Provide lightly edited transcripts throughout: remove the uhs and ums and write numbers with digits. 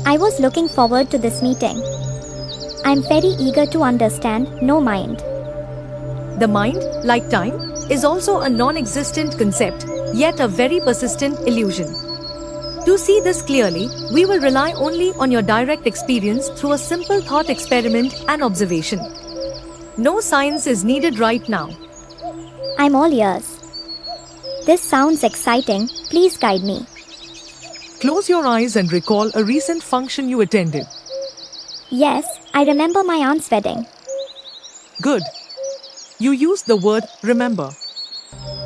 I was looking forward to this meeting. I'm very eager to understand no mind. The mind, like time, is also a non-existent concept, yet a very persistent illusion. To see this clearly, we will rely only on your direct experience through a simple thought experiment and observation. No science is needed right now. I'm all ears. This sounds exciting, please guide me. Close your eyes and recall a recent function you attended. Yes, I remember my aunt's wedding. Good. You used the word remember.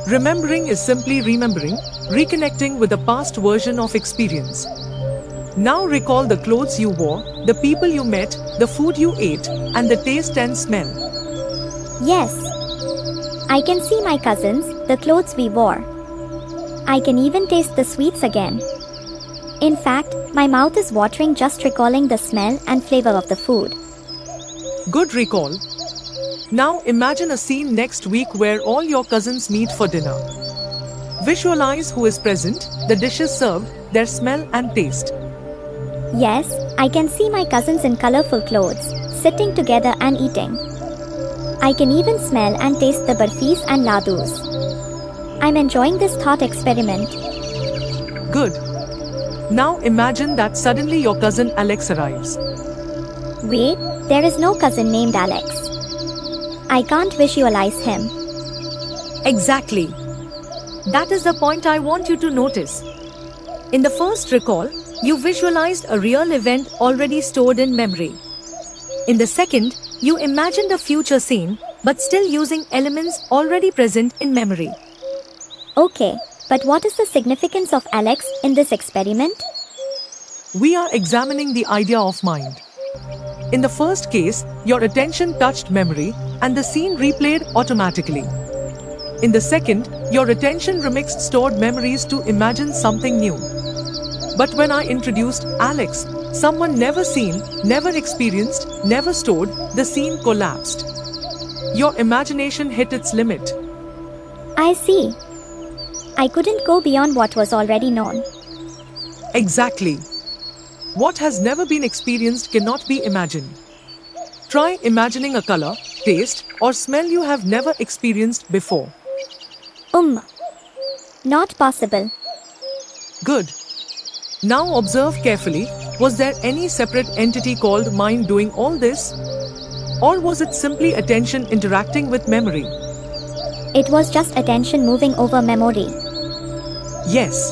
Remembering is simply remembering, reconnecting with a past version of experience. Now recall the clothes you wore, the people you met, the food you ate, and the taste and smell. Yes. I can see my cousins, the clothes we wore. I can even taste the sweets again. In fact, my mouth is watering just recalling the smell and flavor of the food. Good recall. Now imagine a scene next week where all your cousins meet for dinner. Visualize who is present, the dishes served, their smell and taste. Yes, I can see my cousins in colorful clothes, sitting together and eating. I can even smell and taste the barfis and ladus. I'm enjoying this thought experiment. Good. Now imagine that suddenly your cousin Alex arrives. Wait, there is no cousin named Alex. I can't visualize him. Exactly. That is the point I want you to notice. In the first recall, you visualized a real event already stored in memory. In the second, you imagined a future scene, but still using elements already present in memory. Okay, but what is the significance of Alex in this experiment? We are examining the idea of mind. In the first case, your attention touched memory, and the scene replayed automatically. In the second, your attention remixed stored memories to imagine something new. But when I introduced Alex, someone never seen, never experienced, never stored, the scene collapsed. Your imagination hit its limit. I see. I couldn't go beyond what was already known. Exactly. What has never been experienced cannot be imagined. Try imagining a color, taste, or smell you have never experienced before. Not possible. Good. Now observe carefully, was there any separate entity called mind doing all this? Or was it simply attention interacting with memory? It was just attention moving over memory. Yes.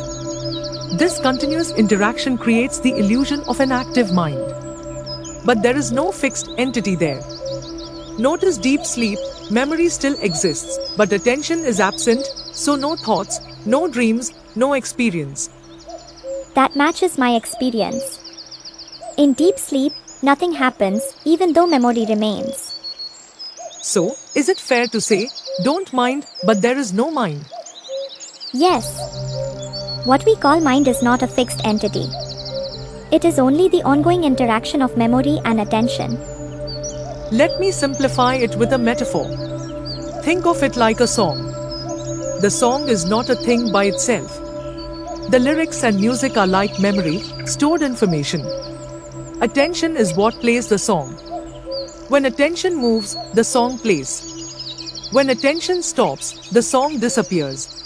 This continuous interaction creates the illusion of an active mind. But there is no fixed entity there. Notice deep sleep, memory still exists, but attention is absent, so no thoughts, no dreams, no experience. That matches my experience. In deep sleep, nothing happens, even though memory remains. So, is it fair to say, don't mind, but there is no mind? Yes. What we call mind is not a fixed entity. It is only the ongoing interaction of memory and attention. Let me simplify it with a metaphor. Think of it like a song. The song is not a thing by itself. The lyrics and music are like memory, stored information. Attention is what plays the song. When attention moves, the song plays. When attention stops, the song disappears.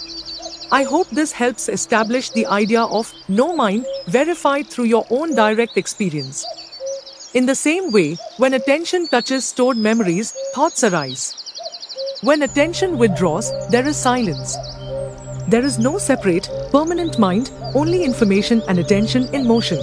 I hope this helps establish the idea of no mind, verified through your own direct experience. In the same way, when attention touches stored memories, thoughts arise. When attention withdraws, there is silence. There is no separate, permanent mind, only information and attention in motion.